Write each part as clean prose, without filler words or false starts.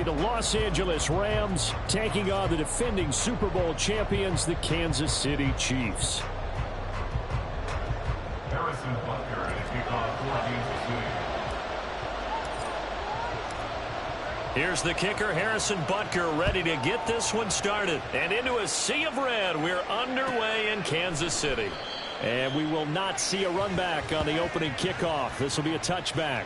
be the Los Angeles Rams taking on the defending Super Bowl champions, the Kansas City Chiefs. Harrison Butker to kick off for Kansas City. Here's the kicker, Harrison Butker, ready to get this one started. And into a sea of red, we're underway in Kansas City. And we will not see a run back on the opening kickoff. This will be a touchback.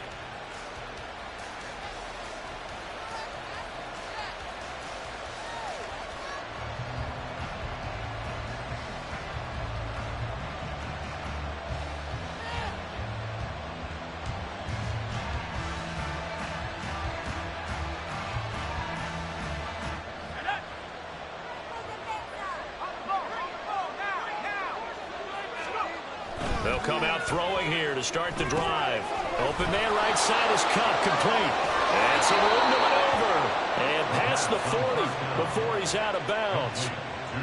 They'll come out throwing here to start the drive. Open man right side is Cup, complete. And some room to maneuver. And past the 40 before he's out of bounds.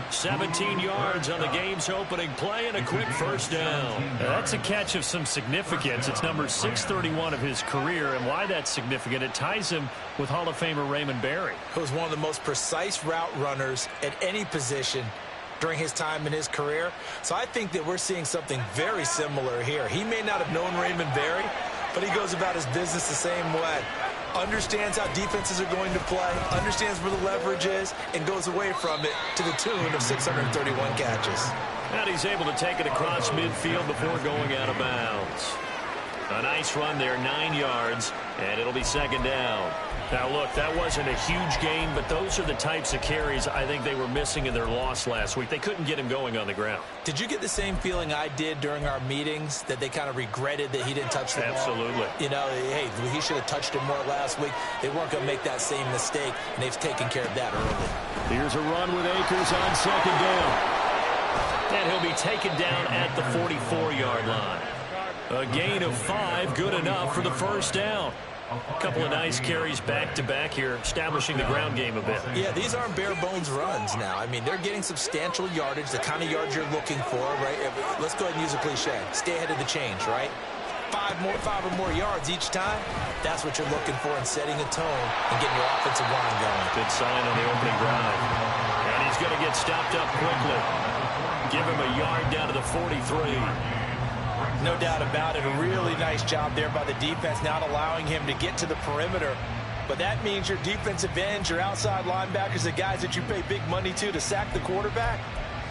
17 yards on the game's opening play and a quick first down. Now that's a catch of some significance. It's number 631 of his career, and why that's significant, it ties him with Hall of Famer Raymond Berry. He was one of the most precise route runners at any position during his time in his career. So I think that we're seeing something very similar here. He may not have known Raymond Berry, but he goes about his business the same way. Understands how defenses are going to play, understands where the leverage is, and goes away from it to the tune of 631 catches. And he's able to take it across midfield before going out of bounds. A nice run there, 9 yards, and it'll be second down. Now, look, that wasn't a huge gain, but those are the types of carries I think they were missing in their loss last week. They couldn't get him going on the ground. Did you get the same feeling I did during our meetings, that they kind of regretted that he didn't touch the ball? Absolutely. You know, hey, he should have touched it more last week. They weren't going to make that same mistake, and they've taken care of that early. Here's a run with Akers on second down. And he'll be taken down at the 44-yard line. A gain of 5, good enough for the first down. A couple of nice carries back-to-back here, establishing the ground game a bit. Yeah, these aren't bare-bones runs now. I mean, they're getting substantial yardage, the kind of yards you're looking for, right? Let's go ahead and use a cliche. Stay ahead of the change, right? 5 or more yards each time. That's what you're looking for in setting a tone and getting your offensive line going. Good sign on the opening drive. And he's going to get stopped up quickly. Give him a yard down to the 43. No doubt about it. A really nice job there by the defense, not allowing him to get to the perimeter. But that means your defensive ends, your outside linebackers, the guys that you pay big money to sack the quarterback,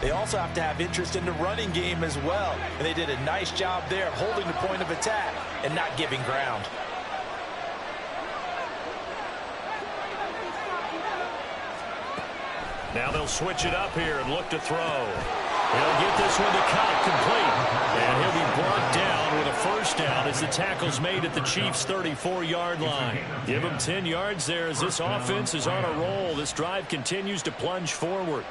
they also have to have interest in the running game as well. And they did a nice job there of holding the point of attack and not giving ground. Now they'll switch it up here and look to throw. He'll get this one to Cup, complete. And he'll be brought down with a first down as the tackle's made at the Chiefs' 34-yard line. Give him 10 yards there as this offense is on a roll. This drive continues to plunge forward.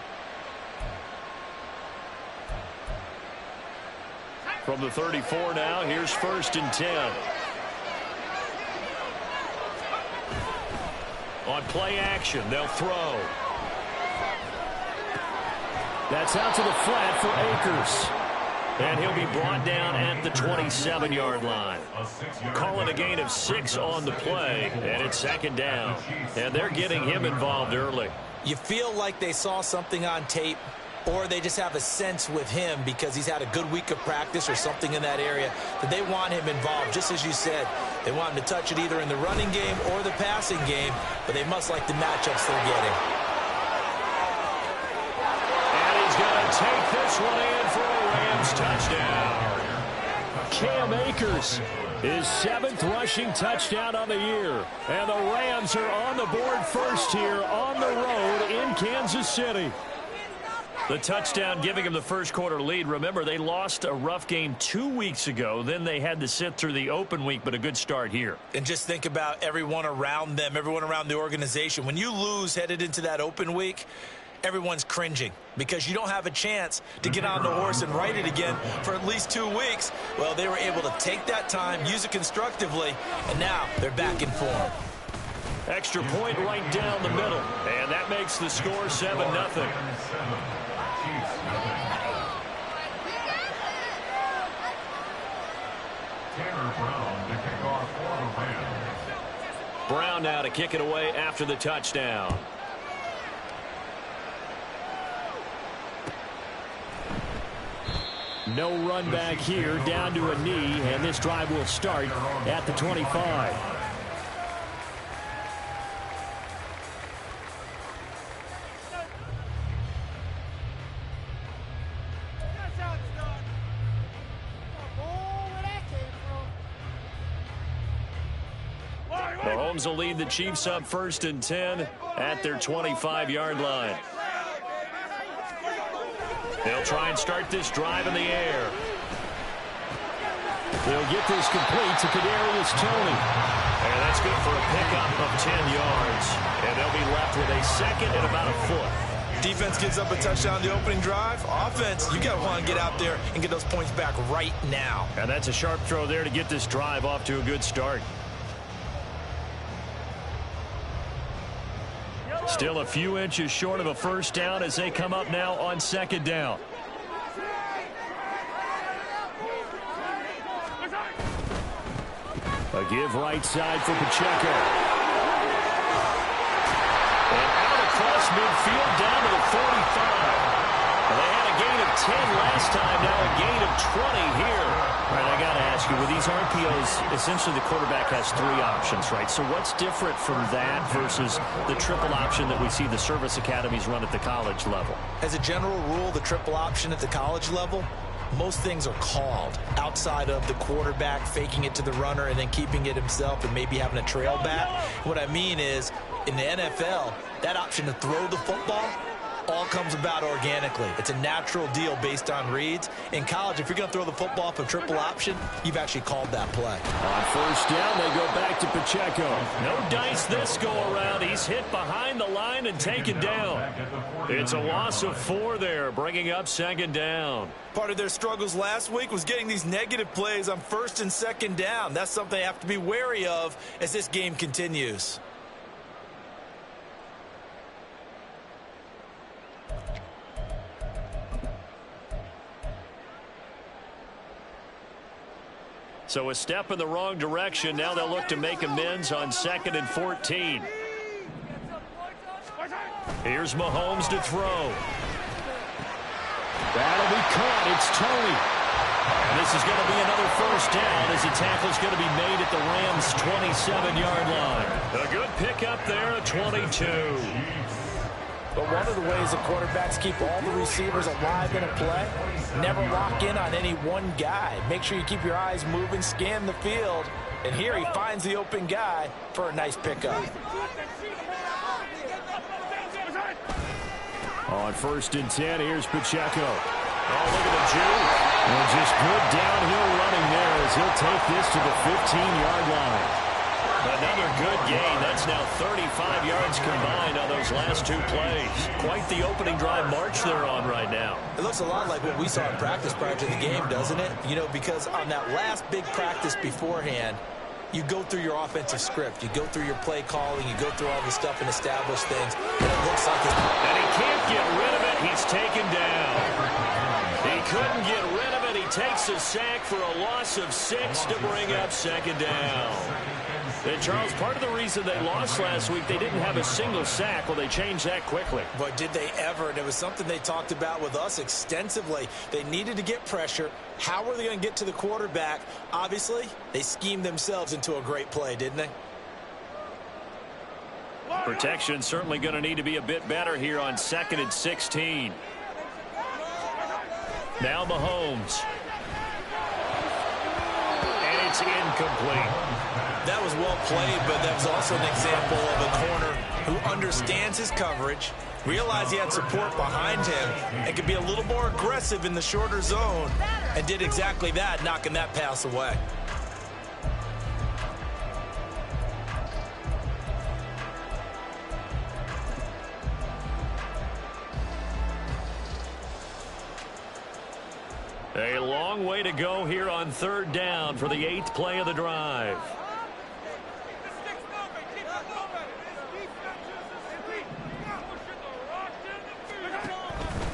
From the 34 now, here's 1st and 10. On play action, they'll throw. That's out to the flat for Akers. And he'll be brought down at the 27-yard line. Call it a gain of 6 on the play, and it's second down. And they're getting him involved early. You feel like they saw something on tape, or they just have a sense with him because he's had a good week of practice or something in that area that they want him involved. Just as you said, they want him to touch it either in the running game or the passing game, but they must like the matchups they're getting. Take this one in for a Rams touchdown. Cam Akers, his 7th rushing touchdown on the year. And the Rams are on the board first here on the road in Kansas City. The touchdown giving him the first quarter lead. Remember, they lost a rough game 2 weeks ago. Then they had to sit through the open week, but a good start here. And just think about everyone around them, everyone around the organization. When you lose headed into that open week, everyone's cringing because you don't have a chance to get on the horse and ride it again for at least 2 weeks. Well, they were able to take that time, use it constructively, and now they're back in form. Extra point right down the middle, and that makes the score 7-0. Brown now to kick it away after the touchdown. No run back here, down to a knee, and this drive will start at the 25. Mahomes will lead the Chiefs up 1st and 10 at their 25-yard line. They'll try and start this drive in the air. They'll get this complete to Kadarius Toney. And that's good for a pickup of 10 yards. And they'll be left with a second and about a foot. Defense gives up a touchdown on the opening drive. Offense, you got to want to get out there and get those points back right now. And that's a sharp throw there to get this drive off to a good start. Still a few inches short of a first down as they come up now on 2nd down. A give right side for Pacheco. And out across midfield down to the 45. They had a gain of 10 last time, now a gain of 20 here. All right, I got to ask you, with these RPOs, essentially the quarterback has 3 options, right? So what's different from that versus the triple option that we see the service academies run at the college level? As a general rule, the triple option at the college level, most things are called outside of the quarterback faking it to the runner and then keeping it himself and maybe having a trail back. What I mean is, in the NFL, that option to throw the football all comes about organically. It's a natural deal based on reads. In college, if you're going to throw the football for triple option, you've actually called that play. On 1st down, they go back to Pacheco. No dice this go-around. He's hit behind the line and taken down. It's a loss of 4 there, bringing up 2nd down. Part of their struggles last week was getting these negative plays on 1st and 2nd down. That's something they have to be wary of as this game continues. So a step in the wrong direction. Now they'll look to make amends on 2nd and 14. Here's Mahomes to throw. That'll be caught. It's Toney. And this is going to be another 1st down as the tackle's going to be made at the Rams' 27-yard line. A good pickup there at 22. But one of the ways the quarterbacks keep all the receivers alive in a play, never lock in on any one guy. Make sure you keep your eyes moving, scan the field. And here he finds the open guy for a nice pickup. On 1st and 10, here's Pacheco. Oh, look at the juke. And just good downhill running there as he'll take this to the 15-yard line. Another good gain. That's now 35 yards combined on those last 2 plays. Quite the opening drive march they're on right now. It looks a lot like what we saw in practice prior to the game, doesn't it? You know, because on that last big practice beforehand, you go through your offensive script. You go through your play calling. You go through all the stuff and establish things. And it looks like it. And he can't get rid of it. He's taken down. He couldn't get rid of it. He takes a sack for a loss of 6 to bring up 2nd down. And, Charles, part of the reason they lost last week, they didn't have a single sack. Well, they changed that quickly. But did they ever? And it was something they talked about with us extensively. They needed to get pressure. How were they going to get to the quarterback? Obviously, they schemed themselves into a great play, didn't they? Protection certainly going to need to be a bit better here on 2nd and 16. Now Mahomes. And it's incomplete. That was well played, but that was also an example of a corner who understands his coverage, realized he had support behind him, and could be a little more aggressive in the shorter zone, and did exactly that, knocking that pass away. A long way to go here on 3rd down for the 8th play of the drive.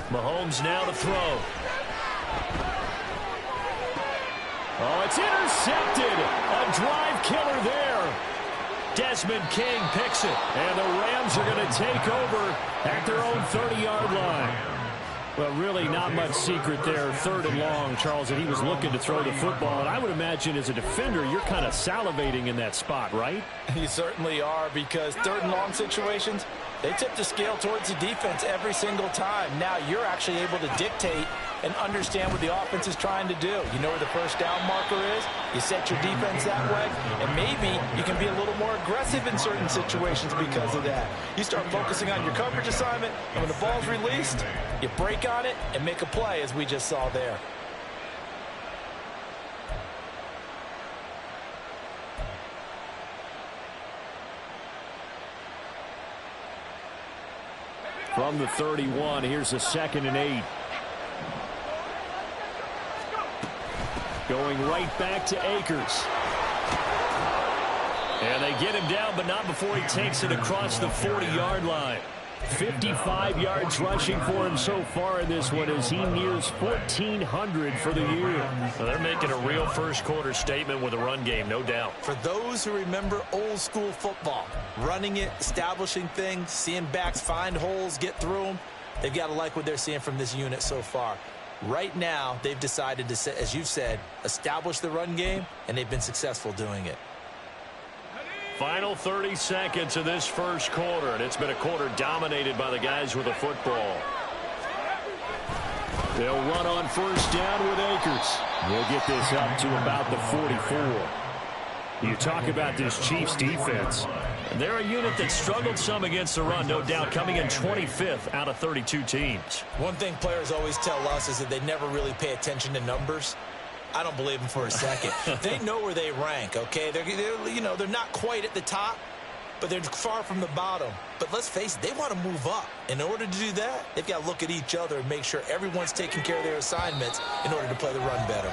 Mahomes now to throw. Oh, it's intercepted. A drive killer there. Desmond King picks it. And the Rams are going to take over at their own 30-yard line. Well, really not much secret there, 3rd and long, Charles, and he was looking to throw the football. And I would imagine as a defender, you're kind of salivating in that spot, right? You certainly are, because 3rd and long situations, they tip the scale towards the defense every single time. Now you're actually able to dictate and understand what the offense is trying to do. You know where the first down marker is. You set your defense that way, and maybe you can be a little more aggressive in certain situations because of that. You start focusing on your coverage assignment, and when the ball's released, you break on it and make a play, as we just saw there. From the 31, here's a 2nd and 8. Going right back to Akers. And they get him down, but not before he takes it across the 40-yard line. 55 yards rushing for him so far in this one as he nears 1,400 for the year. Well, they're making a real first-quarter statement with a run game, no doubt. For those who remember old-school football, running it, establishing things, seeing backs find holes, get through them, they've got to like what they're seeing from this unit so far. Right now, they've decided to, as you've said, establish the run game, and they've been successful doing it. Final 30 seconds of this first quarter, and it's been a quarter dominated by the guys with the football. They'll run on first down with Akers. We'll get this up to about the 44. You talk about this Chiefs defense. They're a unit that struggled some against the run, no doubt, coming in 25th out of 32 teams. One thing players always tell us is that they never really pay attention to numbers. I don't believe them for a second. They know where they rank, okay? They're not quite at the top, but they're far from the bottom. But let's face it, they want to move up. In order to do that, they've got to look at each other and make sure everyone's taking care of their assignments in order to play the run better.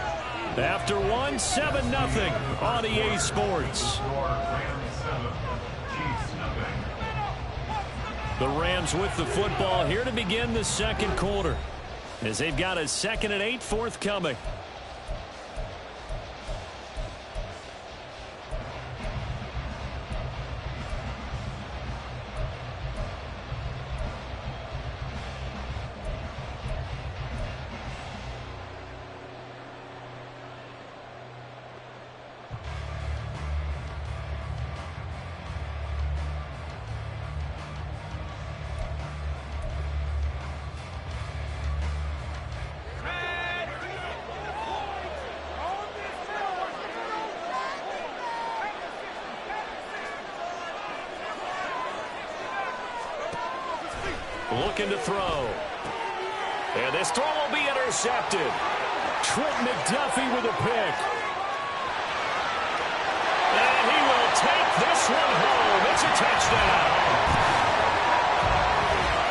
After 1, 7-0 on EA Sports. The Rams with the football here to begin the second quarter, as they've got a 2nd and 8 forthcoming. Looking to throw. And this throw will be intercepted. Trent McDuffie with a pick. And he will take this one home. It's a touchdown.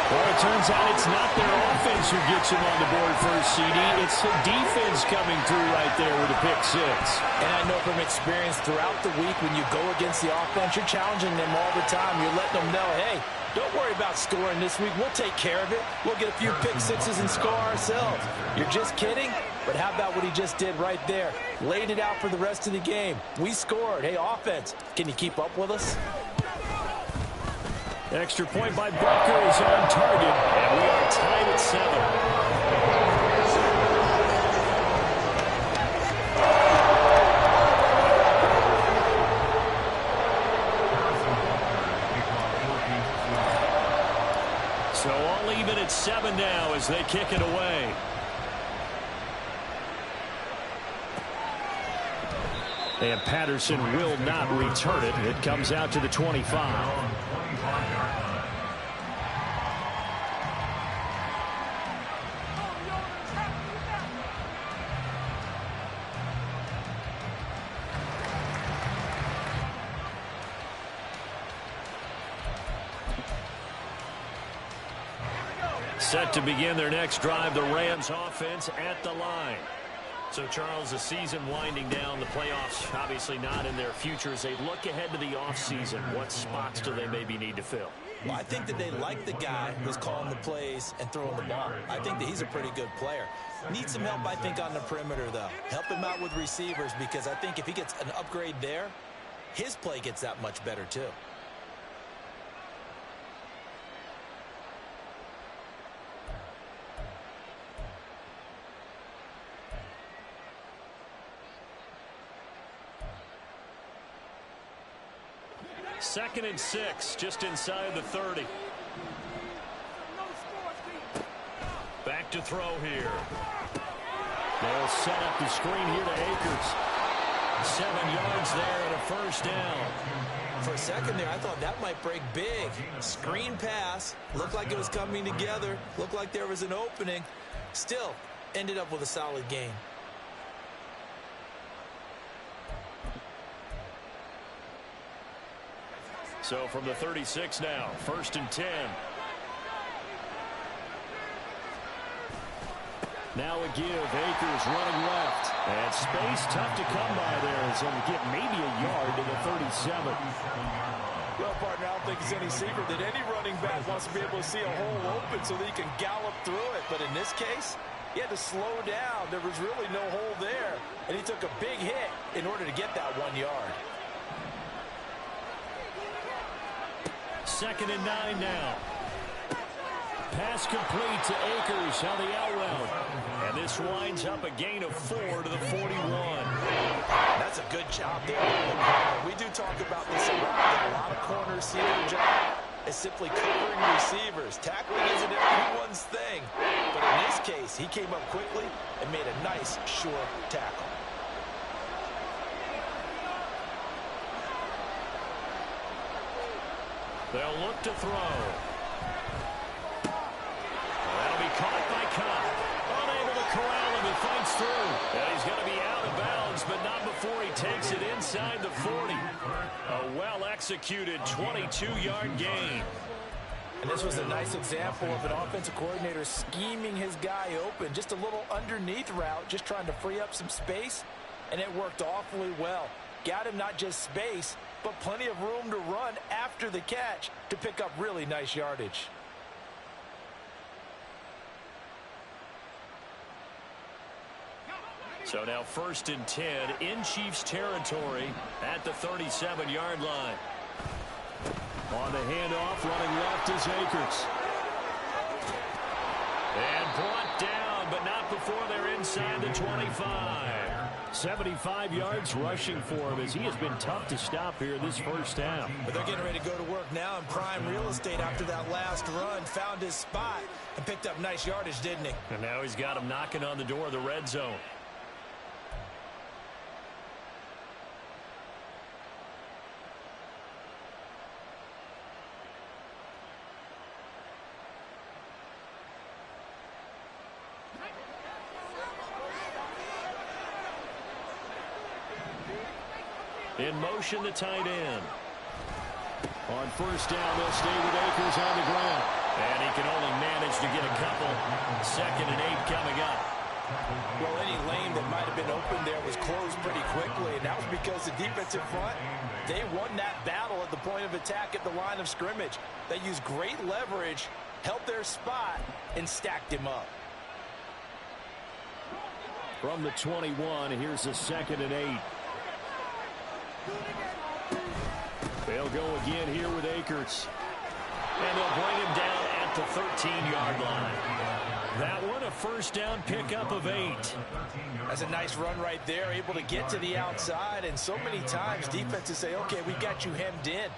Well, it turns out it's not their offense who gets him on the board first, CD. It's the defense coming through right there with a pick 6. And I know from experience throughout the week, when you go against the offense, you're challenging them all the time. You're letting them know, hey, don't worry about scoring this week. We'll take care of it. We'll get a few pick 6s and score ourselves. You're just kidding? But how about what he just did right there? Laid it out for the rest of the game. We scored. Hey, offense, can you keep up with us? Extra point by Butker is on target, and we are tied at 7. So all even at 7 now as they kick it away. And Patterson will not return it. It comes out to the 25. Set to begin their next drive, the Rams offense at the line. So, Charles, the season winding down, the playoffs obviously not in their future. As they look ahead to the offseason, what spots do they maybe need to fill? Well, I think that they like the guy who's calling the plays and throwing the ball. I think that he's a pretty good player. Needs some help, I think, on the perimeter, though. Help him out with receivers, because I think if he gets an upgrade there, his play gets that much better too. Second and 6, just inside the 30. Back to throw here. They'll set up the screen here to Akers. 7 yards there and a first down. For a second there, I thought that might break big. Screen pass. Looked like it was coming together. Looked like there was an opening. Still, ended up with a solid gain. So from the 36 now, first and 10. Now a give. Akers running left. And space tough to come by there. It's going to get maybe a yard to the 37. Well, partner, I don't think it's any secret that any running back wants to be able to see a hole open so that he can gallop through it. But in this case, he had to slow down. There was really no hole there. And he took a big hit in order to get that 1 yard. Second and 9 now. Pass complete to Akers on the out route. And this winds up a gain of 4 to the 41. That's a good job there. We do talk about this a lot. That a lot of corners see their job as simply covering receivers. Tackling isn't everyone's thing. But in this case, he came up quickly and made a nice, sure tackle. They'll look to throw. That'll be caught by Cobb. Unable to corral him. He fights through. And he's going to be out of bounds, but not before he takes it inside the 40. A well-executed 22-yard gain. And this was a nice example of an offensive coordinator scheming his guy open. Just a little underneath route, just trying to free up some space, and it worked awfully well. Got him not just space, but plenty of room to run after the catch to pick up really nice yardage. So now first and 10 in Chiefs territory at the 37-yard line. On the handoff, running left is Akers. And brought down, but not before they're inside the 25. 75 yards rushing for him as he has been tough to stop here this first half. But they're getting ready to go to work now in prime real estate after that last run. Found his spot and picked up nice yardage, didn't he? And now he's got him knocking on the door of the red zone. In motion, the tight end. On first down, they'll stay with Akers on the ground. And he can only manage to get a couple. 2nd and 8 coming up. Well, any lane that might have been open there was closed pretty quickly, and that was because the defensive front, they won that battle at the point of attack at the line of scrimmage. They used great leverage, held their spot, and stacked him up. From the 21, here's the 2nd and 8. They'll go again here with Akers. And they'll bring him down at the 13-yard line. That one, a first down pickup of 8. That's a nice run right there, able to get to the outside. And so many times defenses say, okay, we got you hemmed in.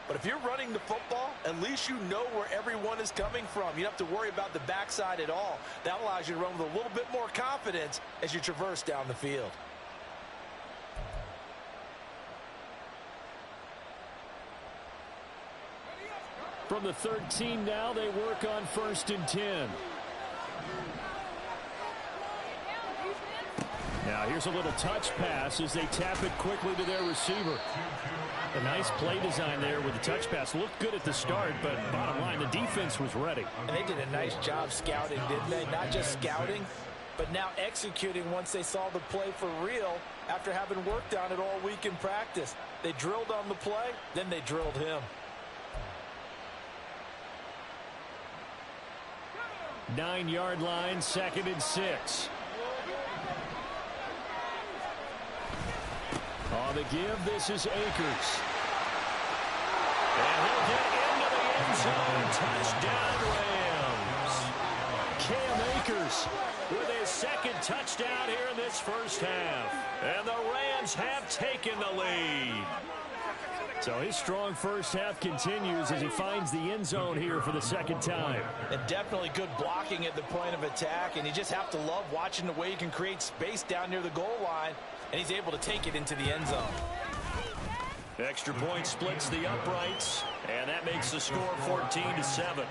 But if you're running the football, at least you know where everyone is coming from. You don't have to worry about the backside at all. That allows you to run with a little bit more confidence as you traverse down the field. From the 13 now, they work on first and 10. Now here's a little touch pass as they tap it quickly to their receiver. A nice play design there with the touch pass. Looked good at the start, but bottom line, the defense was ready. And they did a nice job scouting, didn't they? Not just scouting, but now executing once they saw the play for real after having worked on it all week in practice. They drilled on the play, then they drilled him. 9-yard line, 2nd and 6. On the give, this is Akers. And he'll get into the end zone. Touchdown, Rams. Cam Akers with his second touchdown here in this first half. And the Rams have taken the lead. So his strong first half continues as he finds the end zone here for the second time. And definitely good blocking at the point of attack. And you just have to love watching the way he can create space down near the goal line. And he's able to take it into the end zone. Extra point splits the uprights. And that makes the score 14-7.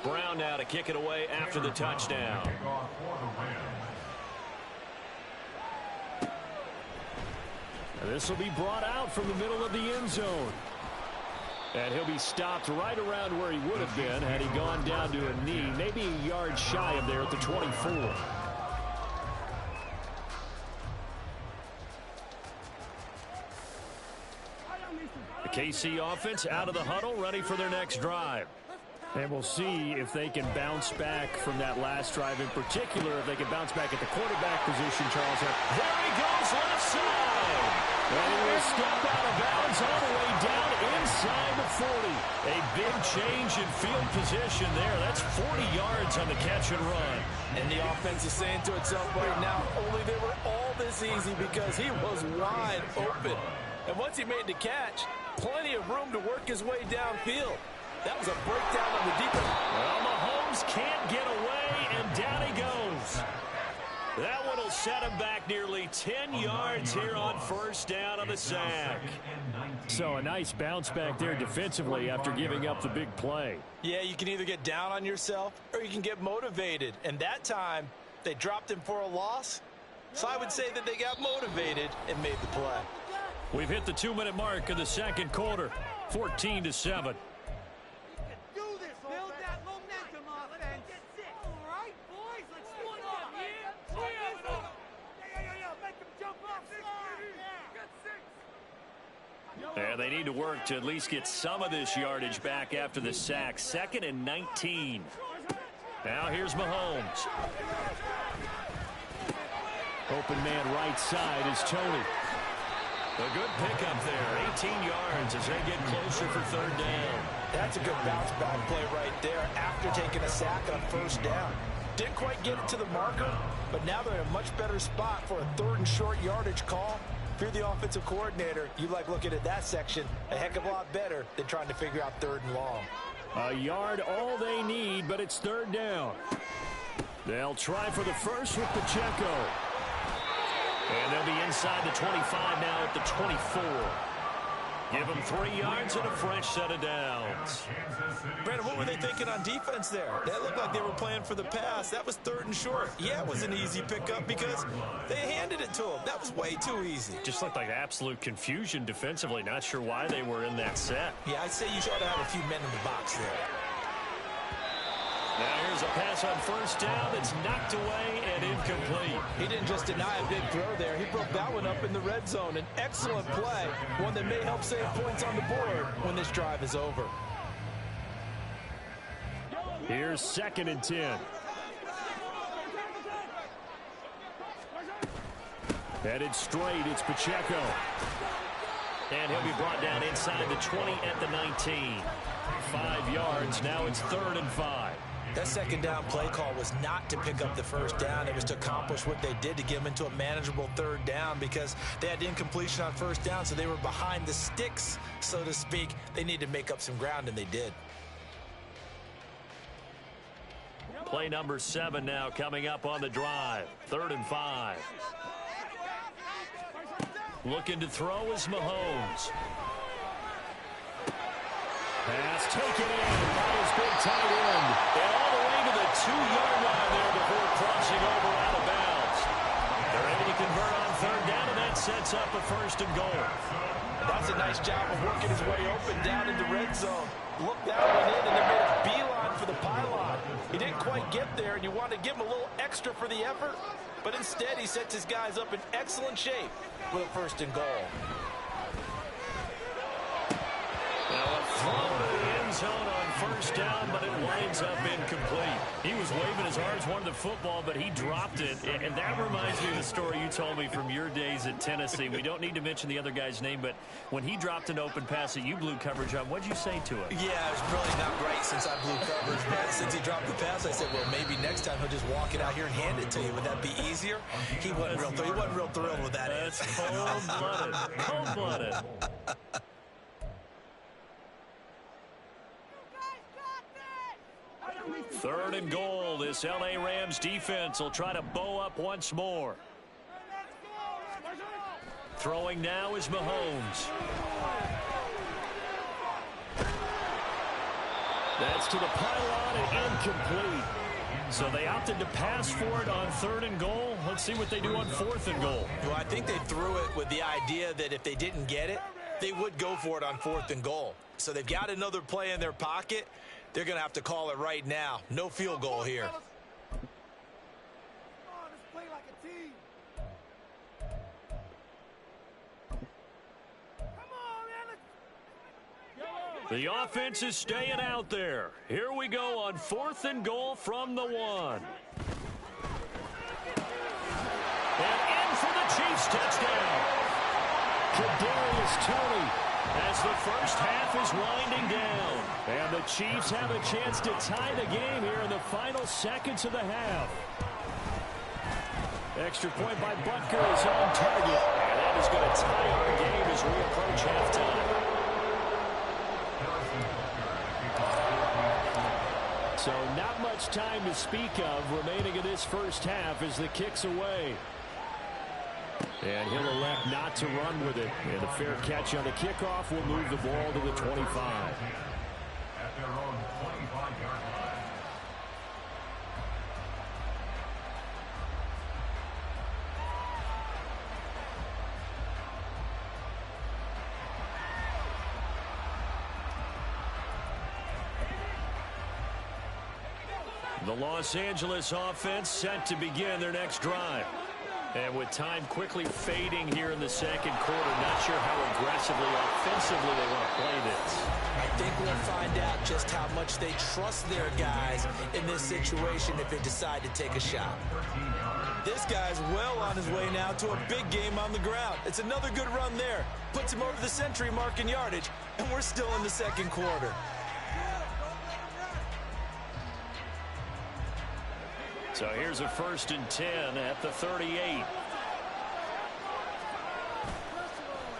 Brown now to kick it away after the touchdown. This will be brought out from the middle of the end zone. And he'll be stopped right around where he would have been had he gone down to a knee, maybe a yard shy of there at the 24. The KC offense out of the huddle, ready for their next drive. And we'll see if they can bounce back from that last drive, in particular if they can bounce back at the quarterback position, Charles. There he goes, left side. And he will step out of bounds all the way down inside the 40. A big change in field position there. That's 40 yards on the catch and run. And the offense is saying to itself right now, only they were all this easy because he was wide open. And once he made the catch, plenty of room to work his way downfield. That was a breakdown on the defense. Well, Mahomes can't get away, and down he goes. That one will set him back nearly 10 yards here on first down on the sack. So a nice bounce back there defensively after giving up the big play. Yeah, you can either get down on yourself or you can get motivated. And that time, they dropped him for a loss. So I would say that they got motivated and made the play. We've hit the 2-minute mark of the second quarter, 14-7. And they need to work to at least get some of this yardage back after the sack. 2nd and 19. Now here's Mahomes. Open man right side is Tony. A good pickup there. 18 yards as they get closer for third down. That's a good bounce back play right there after taking a sack on first down. Didn't quite get it to the marker, but now they're in a much better spot for a 3rd and short yardage call. If you're the offensive coordinator, you like looking at that section a heck of a lot better than trying to figure out 3rd and long. A yard all they need, but it's 3rd down. They'll try for the first with Pacheco. And they'll be inside the 25 now at the 24. Give them 3 yards and a fresh set of downs. Brandon, what were they thinking on defense there? That looked like they were playing for the pass. That was 3rd and short. Yeah, it was an easy pickup because they handed it to him. That was way too easy. Just looked like absolute confusion defensively. Not sure why they were in that set. Yeah, I'd say you ought to have a few men in the box there. Now here's a pass on first down that's knocked away and incomplete. He didn't just deny a big throw there. He broke that one up in the red zone. An excellent play, one that may help save points on the board when this drive is over. Here's 2nd and 10. Headed straight, it's Pacheco. And he'll be brought down inside the 20 at the 19. 5 yards, now it's 3rd and 5. That second down play call was not to pick up the first down. It was to accomplish what they did to get them into a manageable 3rd down because they had incompletion on first down, so they were behind the sticks, so to speak. They needed to make up some ground, and they did. Play number 7 now coming up on the drive. 3rd and 5. Looking to throw is Mahomes. Pass taken in by his big tight end. And all the way to the 2-yard line there before crossing over out of bounds. They're able to convert on 3rd down, and that sets up a 1st and goal. That's a nice job of working his way open down in the red zone. Looked that one in, and they made a beeline for the pylon. He didn't quite get there, and you want to give him a little extra for the effort. But instead, he sets his guys up in excellent shape with a 1st and goal. Now a throw to the end zone on 1st first down, but it winds up incomplete. He was waving his arms, wanted the football, but he dropped it. And that reminds me of the story you told me from your days at Tennessee. We don't need to mention the other guy's name, but when he dropped an open pass that you blew coverage on, what'd you say to him? Yeah, it was really not right since I blew coverage, but since he dropped the pass, I said, well, maybe next time he'll just walk it out here and hand it to you. Would that be easier? He wasn't real thrilled with that. That's cold-blooded. Cold-blooded. Third and goal. This L.A. Rams defense will try to bow up once more. Throwing now is Mahomes. That's to the pylon and incomplete. So they opted to pass for it on third and goal. Let's see what they do on fourth and goal. Well, I think they threw it with the idea that if they didn't get it, they would go for it on fourth and goal. So they've got another play in their pocket. They're going to have to call it right now. No field goal here. The offense is staying out there. Here we go on fourth and goal from the 1. And in for the Chiefs touchdown. Kadarius Toney as the first half is winding down. And the Chiefs have a chance to tie the game here in the final seconds of the half. Extra point by Butker is on target. And that is going to tie our game as we approach halftime. So not much time to speak of remaining in this first half as the kick's away. And he'll elect not to run with it. And a fair catch on the kickoff will move the ball to the 25. At their own 25-yard line. The Los Angeles offense set to begin their next drive. And with time quickly fading here in the second quarter, not sure how aggressively, offensively they want to play this. I think we'll find out just how much they trust their guys in this situation if they decide to take a shot. This guy's well on his way now to a big game on the ground. It's another good run there. Puts him over the century mark in yardage, and we're still in the second quarter. So here's a 1st and 10 at the 38.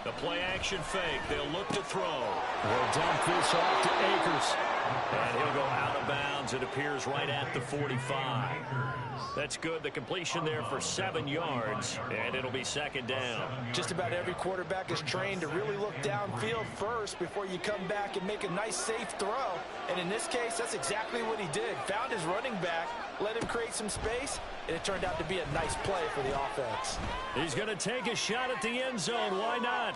The play action fake. They'll look to throw. They'll dump this off to Akers. And he'll go out of bounds. It appears right at the 45. That's good. The completion there for 7 yards. And it'll be second down. Just about every quarterback is trained to really look downfield first before you come back and make a nice, safe throw. And in this case, that's exactly what he did. Found his running back, let him create some space, and it turned out to be a nice play for the offense. He's going to take a shot at the end zone. Why not?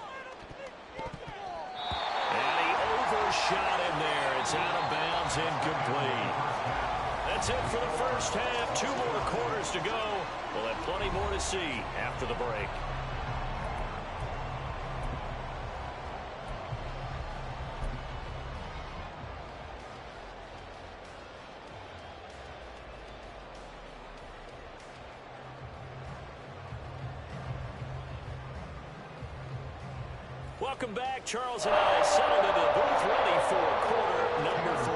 And he overshot him there. It's out of bounds, incomplete. That's it for the first half. 2 more quarters to go. We'll have plenty more to see after the break. Welcome back. Charles and I settled into the booth ready for quarter number 3.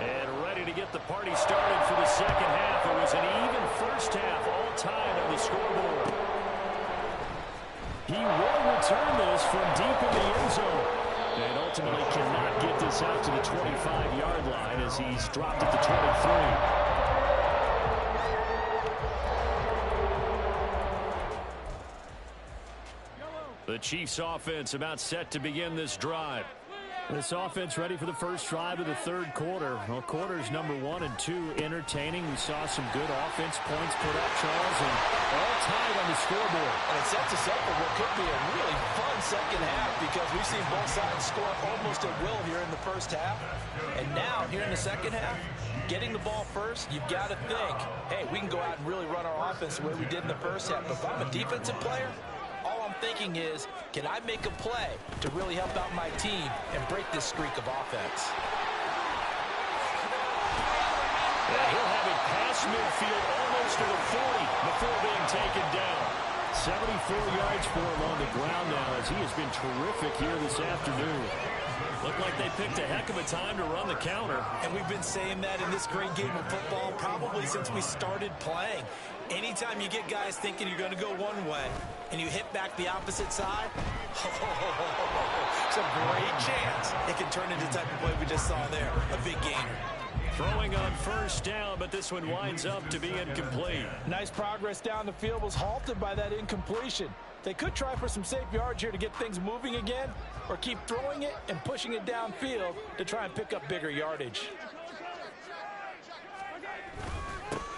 And ready to get the party started for the second half. It was an even first half, all tied on the scoreboard. He will return this from deep in the end zone. And ultimately cannot get this out to the 25-yard line as he's dropped at the 23. The Chiefs offense about set to begin this drive. This offense ready for the first drive of the third quarter. Well, quarters number 1 and 2 entertaining. We saw some good offense points put up, Charles, and all tied on the scoreboard. And it sets us up for what could be a really fun second half because we've seen both sides score almost at will here in the first half. And now, here in the second half, getting the ball first, you've got to think, hey, we can go out and really run our offense the way we did in the first half. But if I'm a defensive player, all I'm thinking is, can I make a play to really help out my team and break this streak of offense? And he'll have it past midfield almost to the 40 before being taken down. 74 yards for him on the ground now as he has been terrific here this afternoon. Looked like they picked a heck of a time to run the counter. And we've been saying that in this great game of football probably since we started playing. Anytime you get guys thinking you're going to go one way and you hit back the opposite side, it's a great chance it can turn into the type of play we just saw there, a big gainer. Throwing on first down, but this one winds up to be incomplete. Nice progress down the field, was halted by that incompletion. They could try for some safe yards here to get things moving again, or keep throwing it and pushing it downfield to try and pick up bigger yardage.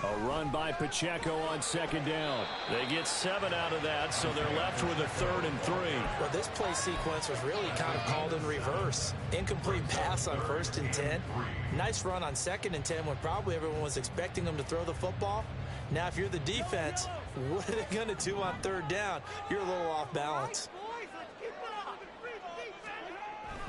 A run by Pacheco on second down. They get 7 out of that, so they're left with a 3rd and 3. Well, this play sequence was really kind of called in reverse. Incomplete pass on 1st and 10. Nice run on 2nd and 10 when probably everyone was expecting them to throw the football. Now, if you're the defense, what are they going to do on 3rd down? You're a little off balance.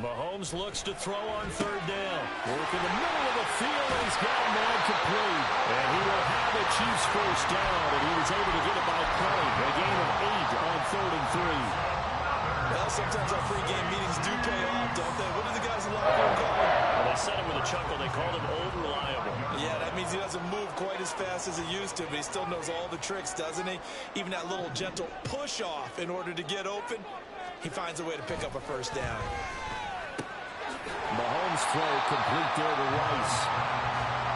Mahomes looks to throw on 3rd down. Work in the middle of the field, and he's got him out complete. And he will have the Chiefs first down, and he was able to get it by play. A gain of 8 on 3rd and 3. Well, sometimes our pregame meetings do pay off, don't they? What do the guys in the locker room call him? Well, they said it with a chuckle. They called him old reliable. Yeah, that means he doesn't move quite as fast as he used to, but he still knows all the tricks, doesn't he? Even that little gentle push-off in order to get open, he finds a way to pick up a first down. Mahomes' throw complete there to Rice.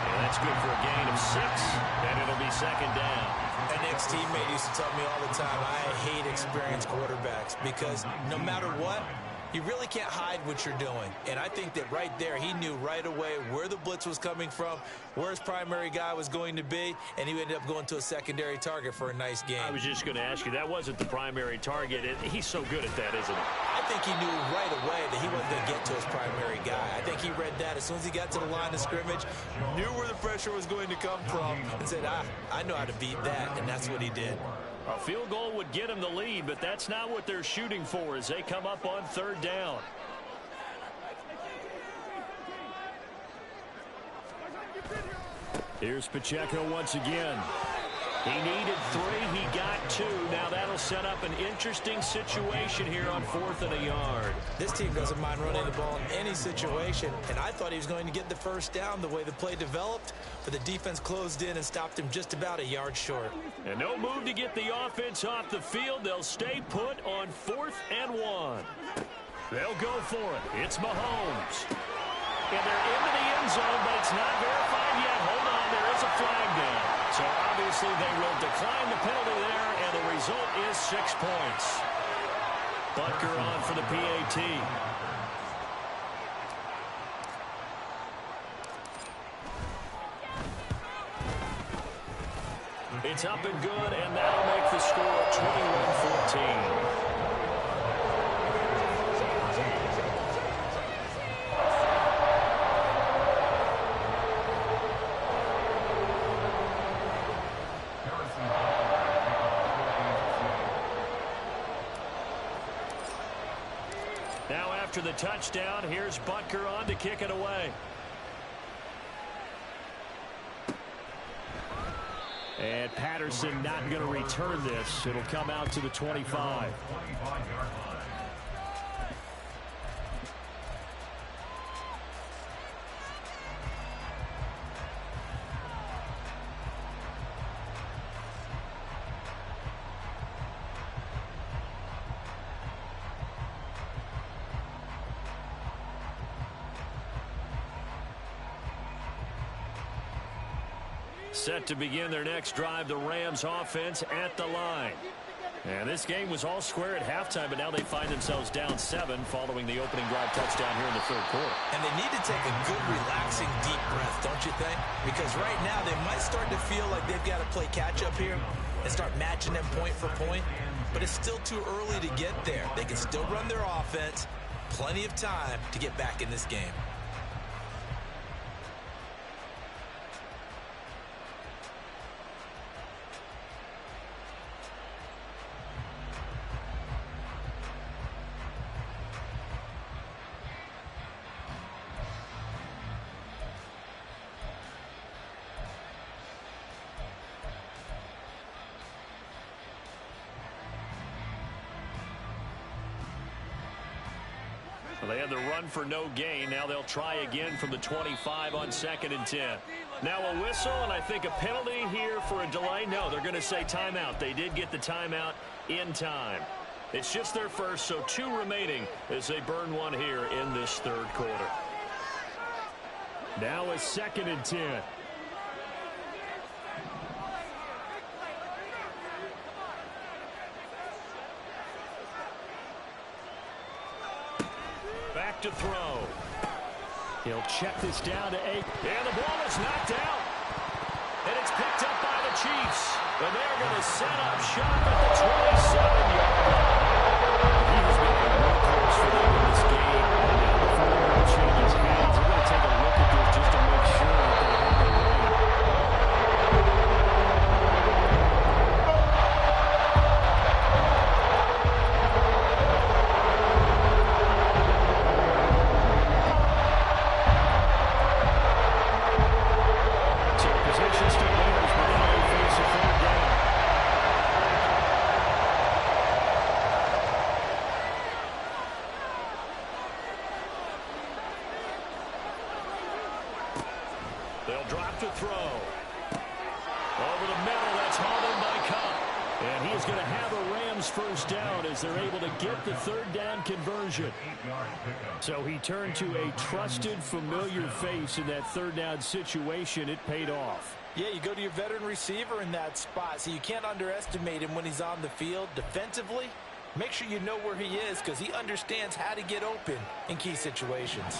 And that's good for a gain of 6, and it'll be 2nd down. An ex-teammate used to tell me all the time, I hate experienced quarterbacks because no matter what, you really can't hide what you're doing. And I think that right there, he knew right away where the blitz was coming from, where his primary guy was going to be, and he ended up going to a secondary target for a nice game. I was just going to ask you, that wasn't the primary target. He's so good at that, isn't he? I think he knew right away that he wasn't going to get to his primary guy. I think he read that as soon as he got to the line of scrimmage, knew where the pressure was going to come from, and said, I know how to beat that, and that's what he did. A field goal would get him the lead, but that's not what they're shooting for as they come up on 3rd down. Here's Pacheco once again. He needed 3. He got 2. Now that'll set up an interesting situation here on 4th and a yard. This team doesn't mind running the ball in any situation, and I thought he was going to get the first down the way the play developed, but the defense closed in and stopped him just about a yard short. And no move to get the offense off the field. They'll stay put on 4th and 1. They'll go for it. It's Mahomes. And they're into the end zone, but it's not verified yet. Hold on, there is a flag down. So obviously they will decline the penalty there, and the result is 6 points. Butker on for the PAT. It's up and good, and that'll make the score 21-14. Now after the touchdown, here's Butker on to kick it away. And Patterson not going to return this. It'll come out to the 25. Set to begin their next drive, the Rams offense at the line. And this game was all square at halftime, but now they find themselves down 7 following the opening drive touchdown here in the 3rd quarter. And they need to take a good, relaxing, deep breath, don't you think? Because right now they might start to feel like they've got to play catch-up here and start matching them point for point. But it's still too early to get there. They can still run their offense. Plenty of time to get back in this game. Well, they had the run for no gain. Now they'll try again from the 25 on 2nd and 10. Now a whistle, and I think a penalty here for a delay. No, they're going to say timeout. They did get the timeout in time. It's just their first, so 2 remaining as they burn one here in this 3rd quarter. Now a 2nd and 10. Back to throw. He'll check this down to 8. And the ball is knocked out. And it's picked up by the Chiefs. And they're going to set up shop at the 27-yard line. He has been a workhorse for them in this game. And now the football changes hands. We're going to take a look at this just to make sure that they're on the way. They'll drop to throw. Over the middle, that's hauled in by Cup. And he is going to have a Rams first down as they're able to get the 3rd down conversion. So he turned to a trusted, familiar face in that 3rd down situation. It paid off. Yeah, you go to your veteran receiver in that spot, so you can't underestimate him when he's on the field. Defensively, make sure you know where he is because he understands how to get open in key situations.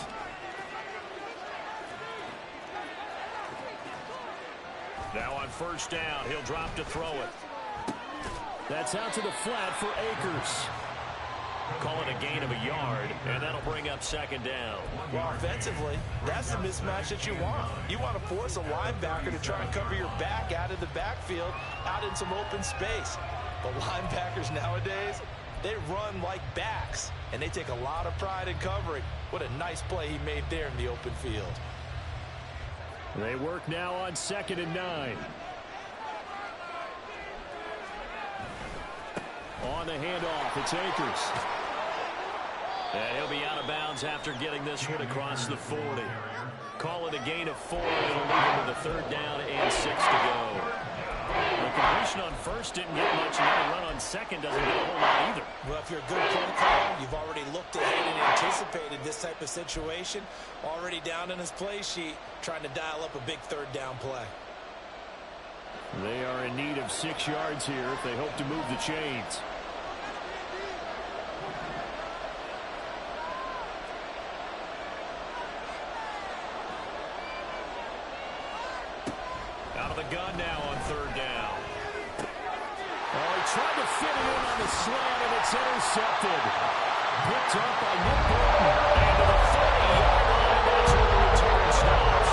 Now on 1st down, he'll drop to throw it. That's out to the flat for Akers. Call it a gain of a yard, and that'll bring up 2nd down. Well, offensively, that's the mismatch that you want. You want to force a linebacker to try and cover your back out of the backfield, out in some open space. But linebackers nowadays, they run like backs, and they take a lot of pride in covering. What a nice play he made there in the open field. They work now on 2nd and 9. On the handoff, it's Akers. And he'll be out of bounds after getting this one across the 40. Call it a gain of 4. It'll leave him with a 3rd down and 6 to go. The completion on 1st didn't get much, and the run on 2nd doesn't get a whole lot either. Well, if you're a good play caller, you've already looked ahead and anticipated this type of situation. Already down in his play sheet, trying to dial up a big 3rd down play. They are in need of 6 yards here if they hope to move the chains. Out of the gun now on 3rd down. Oh, he tried to fit it in on the slant, and it's intercepted. Picked up by Nick Bolton. And to the 30-yard line, that's where the return stops.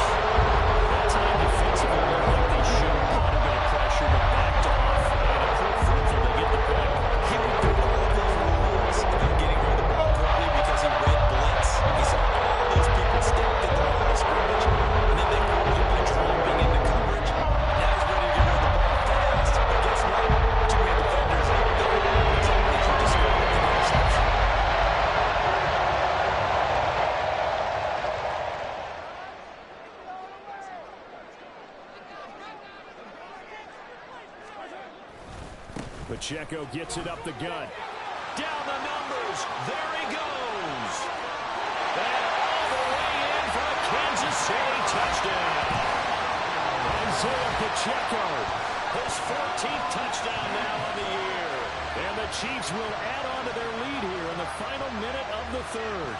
That time defensively looked like they showed quite a bit of pressure, but backed off. And it proved fruitful to get the pick. He went through all those rules about getting rid of the ball quickly because he read blitz. He saw all those people stacked at the line of scrimmage, and then they pulled him by dropping into coverage. Now he's ready to get rid of the ball fast. But guess what? Too many defenders out there. Exactly as you described in the interception. Pacheco gets it up the gut. Down the numbers. There he goes. And all the way in for a Kansas City touchdown. Isaiah Pacheco. His 14th touchdown now on the year. And the Chiefs will add on to their lead here in the final minute of the 3rd.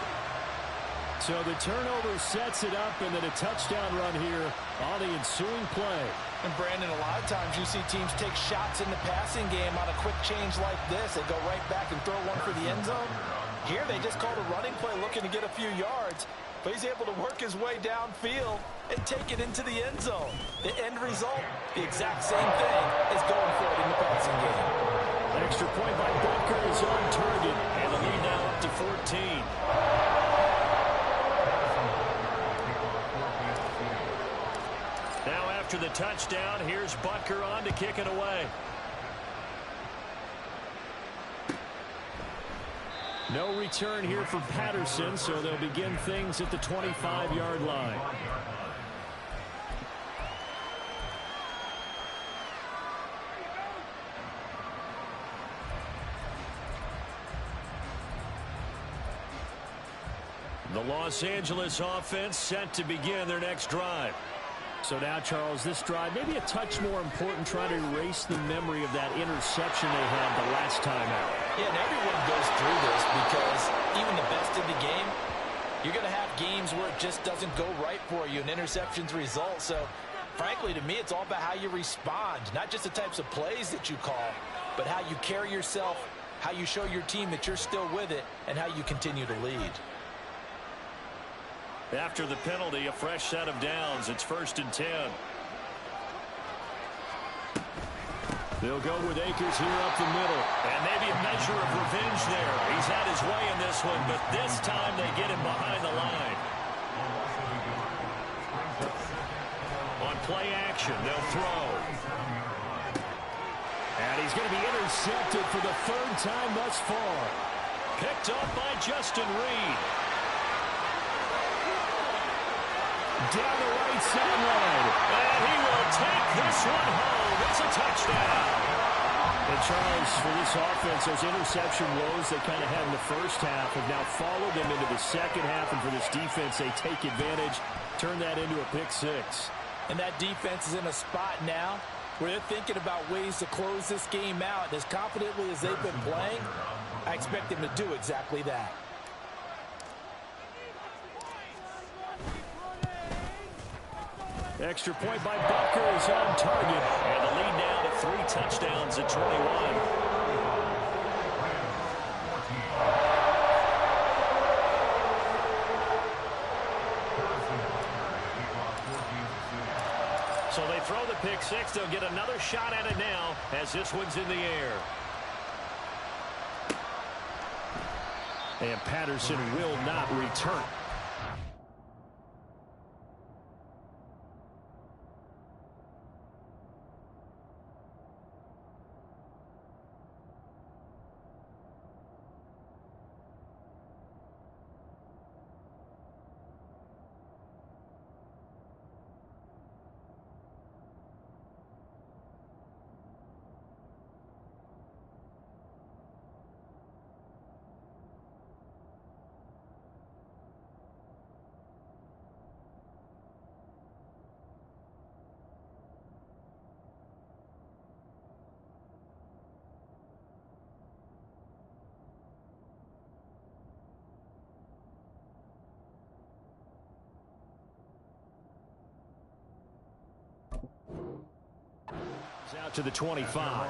So the turnover sets it up, and then a touchdown run here on the ensuing play. And Brandon, a lot of times you see teams take shots in the passing game on a quick change like this. They go right back and throw one for the end zone. Here they just called a running play looking to get a few yards. But he's able to work his way downfield and take it into the end zone. The end result, the exact same thing as going for it in the passing game. Extra point by Butker is on target. And the lead now up to 14. Now after the touchdown, here's Butker on to kick it away. No return here for Patterson, so they'll begin things at the 25-yard line. The Los Angeles offense set to begin their next drive. So now, Charles, this drive maybe a touch more important, trying to erase the memory of that interception they had the last time out. Yeah, and everyone goes through this because even the best in the game, you're going to have games where it just doesn't go right for you, and interceptions result. So, frankly, to me, it's all about how you respond, not just the types of plays that you call, but how you carry yourself, how you show your team that you're still with it, and how you continue to lead. After the penalty, a fresh set of downs. It's 1st and 10. They'll go with Akers here up the middle. And maybe a measure of revenge there. He's had his way in this one, but this time they get him behind the line. On play action, they'll throw. And he's going to be intercepted for the 3rd time thus far. Picked up by Justin Reed. Down the right sideline. And he will take this one home. It's a touchdown. And Charles, for this offense, those interception woes they kind of had in the first half have now followed them into the second half. And for this defense, they take advantage, turn that into a pick 6. And that defense is in a spot now where they're thinking about ways to close this game out. As confidently as they've been playing, I expect them to do exactly that. Extra point by Bucker is on target. And the lead now to 3 touchdowns at 21. So they throw the pick 6. They'll get another shot at it now as this one's in the air. And Patterson will not return. Out to the 25.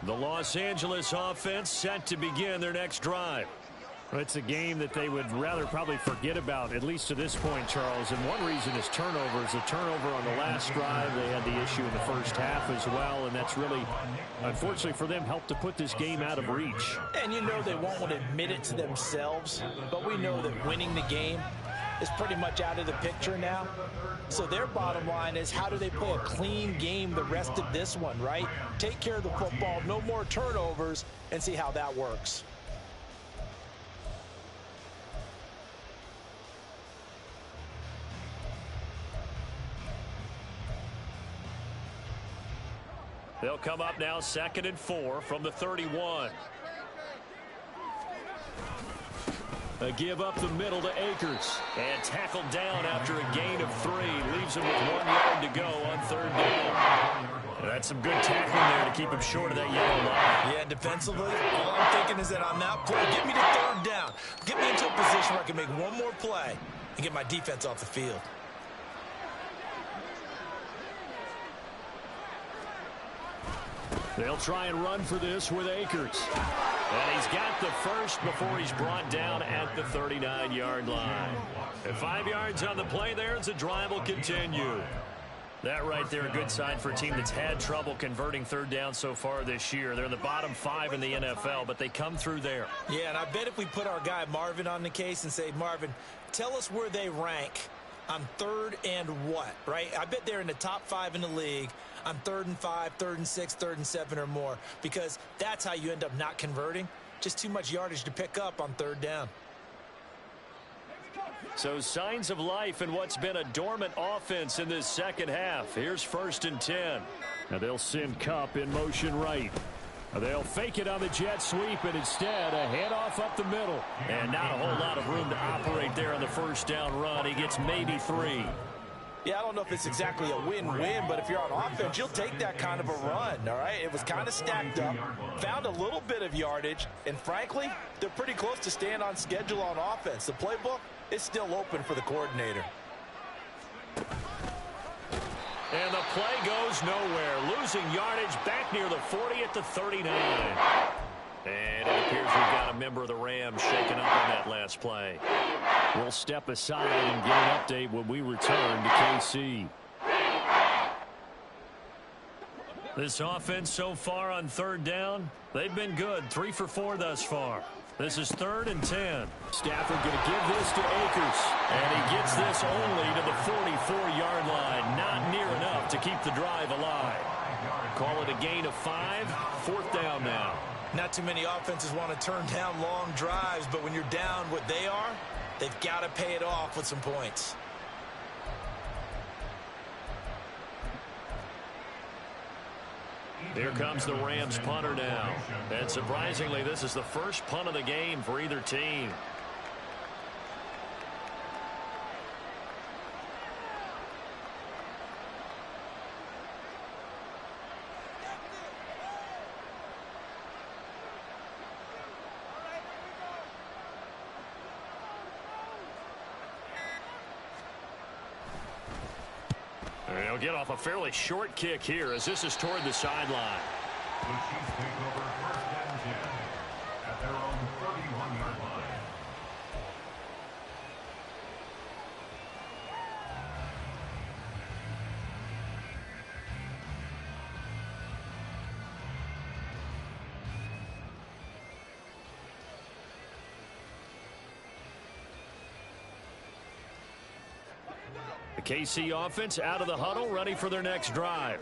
The Los Angeles offense set to begin their next drive. Well, it's a game that they would rather probably forget about, at least to this point, Charles. And one reason is turnovers. A turnover on the last drive. They had the issue in the first half as well, and that's really, unfortunately for them, helped to put this game out of reach. And you know they won't want to admit it to themselves, but we know that winning the game is pretty much out of the picture now. So their bottom line is, how do they play a clean game the rest of this one, right? Take care of the football, no more turnovers, and see how that works. They'll come up now 2nd and 4 from the 31. A give up the middle to Akers. And tackled down after a gain of 3. Leaves him with 1 yard to go on 3rd down. That's some good tackling there to keep him short of that yellow line. Yeah, defensively, all I'm thinking is that on that play, get me to 3rd down. Get me into a position where I can make one more play and get my defense off the field. They'll try and run for this with Akers. And he's got the first before he's brought down at the 39-yard line. And 5 yards on the play there as the drive will continue. That right there, a good sign for a team that's had trouble converting third down so far this year. They're in the bottom 5 in the NFL, but they come through there. Yeah, and I bet if we put our guy Marvin on the case and say, Marvin, tell us where they rank on 3rd and what, right? I bet they're in the top 5 in the league on 3rd and 5, 3rd and 6, 3rd and 7 or more, because that's how you end up not converting. Just too much yardage to pick up on 3rd down. So signs of life in what's been a dormant offense in this second half. Here's 1st and 10. Now they'll send Kupp in motion right. They'll fake it on the jet sweep, and instead a handoff up the middle. And not a whole lot of room to operate there on the 1st down run. He gets maybe 3. Yeah, I don't know if it's exactly a win-win, but if you're on offense, you'll take that kind of a run, all right? It was kind of stacked up, found a little bit of yardage, and frankly, they're pretty close to staying on schedule on offense. The playbook is still open for the coordinator. And the play goes nowhere. Losing yardage back near the 40 at the 39. And it appears we've got a member of the Rams shaken up on that last play. We'll step aside and get an update when we return to KC. This offense so far on 3rd down, they've been good. 3 for 4 thus far. This is 3rd and 10. Stafford going to give this to Akers. And he gets this only to the 44-yard line. Not near enough to keep the drive alive. Call it a gain of 5. 4th down now. Not too many offenses want to turn down long drives, but when you're down what they are, they've got to pay it off with some points. Here comes the Rams punter now. And surprisingly, this is the first punt of the game for either team. They'll get off a fairly short kick here as this is toward the sideline. The Chiefs take over 1st and 10 at their own 31-yard line. KC offense out of the huddle, ready for their next drive.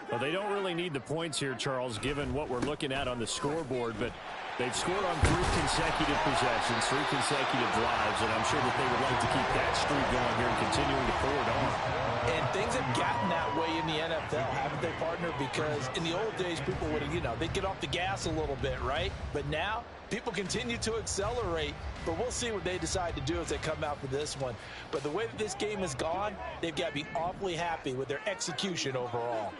Well, they don't really need the points here, Charles, given what we're looking at on the scoreboard, but they've scored on 3 consecutive possessions, 3 consecutive drives, and I'm sure that they would like to keep that streak going here and continuing to forward on. And things have gotten that way in the NFL, haven't they, partner? Because in the old days, people would, they'd get off the gas a little bit, right? But now, people continue to accelerate, but we'll see what they decide to do as they come out for this one. But the way that this game has gone, they've got to be awfully happy with their execution overall.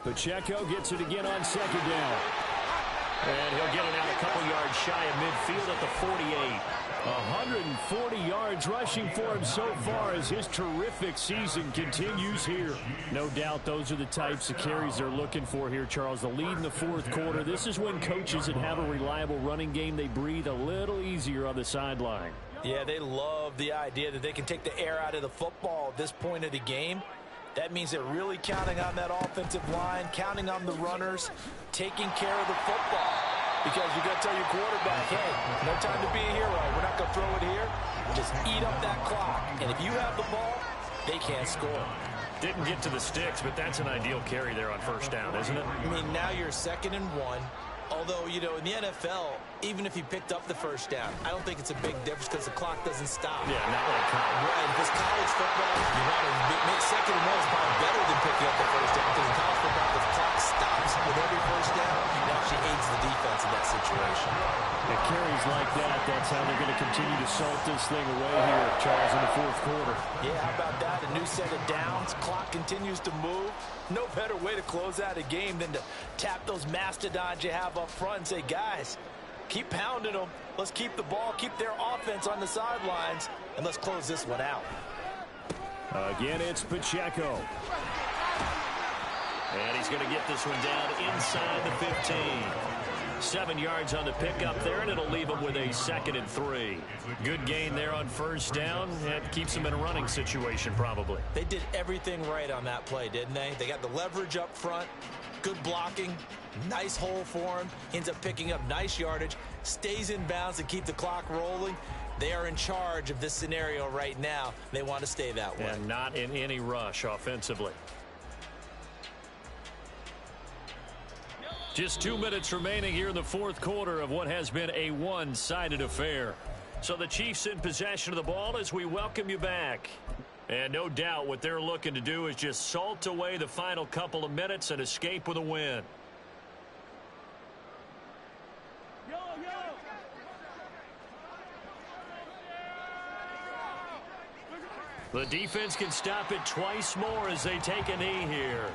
Pacheco gets it again on 2nd down. And he'll get it out a couple yards shy of midfield at the 48. 140 yards rushing for him so far as his terrific season continues here. No doubt those are the types of carries they're looking for here, Charles. The lead in the 4th quarter. This is when coaches that have a reliable running game, they breathe a little easier on the sideline. Yeah, they love the idea that they can take the air out of the football at this point of the game. That means they're really counting on that offensive line, counting on the runners, taking care of the football. Because you're going to tell your quarterback, hey, no time to be a hero. We're not going to throw it here. Just eat up that clock. And if you have the ball, they can't score. Didn't get to the sticks, but that's an ideal carry there on 1st down, isn't it? I mean, now you're 2nd and 1. Although, in the NFL, even if he picked up the 1st down, I don't think it's a big difference because the clock doesn't stop. Yeah, not like college. Right, because college football, you want to make 2nd and 1 is probably better than picking up the 1st down because in college football, the clock stops with every 1st down. It actually aids the defense in that situation. It carries like that. That's how they're going to continue to salt this thing away here, Charles, in the 4th quarter. Yeah, how about that? A new set of downs. Clock continues to move. No better way to close out a game than to tap those mastodons you have up front and say, guys, keep pounding them. Let's keep the ball, keep their offense on the sidelines, and let's close this one out. Again, it's Pacheco. And he's going to get this one down inside the 15. 7 yards on the pickup there, and it'll leave them with a 2nd and 3. Good gain there on first down. That keeps them in a running situation probably. They did everything right on that play, didn't they? They got the leverage up front, good blocking, nice hole for him, ends up picking up nice yardage, stays in bounds to keep the clock rolling. They are in charge of this scenario right now. They want to stay that way. And not in any rush offensively. Just 2 minutes remaining here in the fourth quarter of what has been a one-sided affair. So the Chiefs in possession of the ball as we welcome you back. And no doubt what they're looking to do is just salt away the final couple of minutes and escape with a win. The defense can stop it twice more as they take a knee here.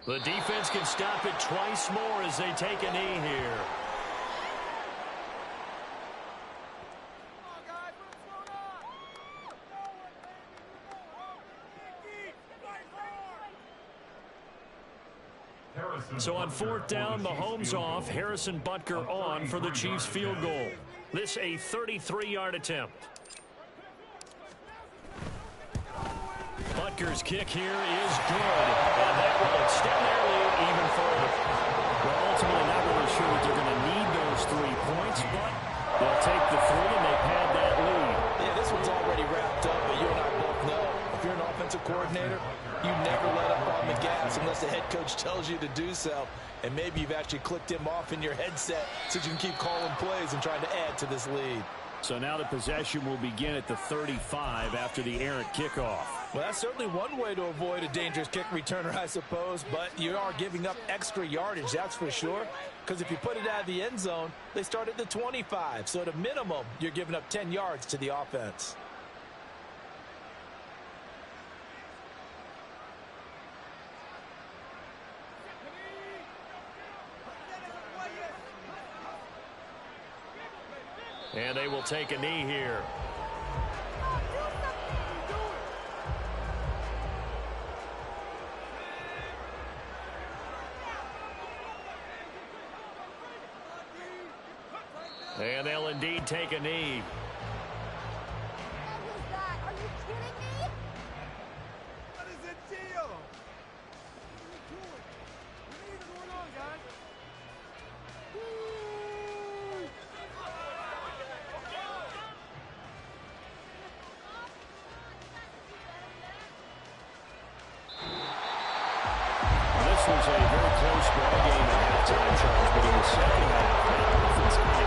The defense can stop it twice more as they take a knee here. So on fourth down, Mahomes off, Harrison Butker on for the Chiefs field goal. This a 33-yard attempt. Butker's kick here is good, and that will extend their lead even further. Well, ultimately not really sure that they're going to need those 3 points, but they'll take the 3 and they pad that lead. Yeah, this one's already wrapped up, but you and I both know if you're an offensive coordinator, you never let up on the gas unless the head coach tells you to do so. And maybe you've actually clicked him off in your headset so you can keep calling plays and trying to add to this lead. So now the possession will begin at the 35 after the errant kickoff. Well, that's certainly one way to avoid a dangerous kick returner, I suppose, but you are giving up extra yardage, that's for sure, because if you put it out of the end zone, they start at the 25, so at a minimum, you're giving up 10 yards to the offense. And they will take a knee here. And they'll indeed take a knee. Are you kidding me? What is the deal? What are you doing? What is going on, guys? This was a very close ball game at halftime, Charles, but in the second half, the offense kind of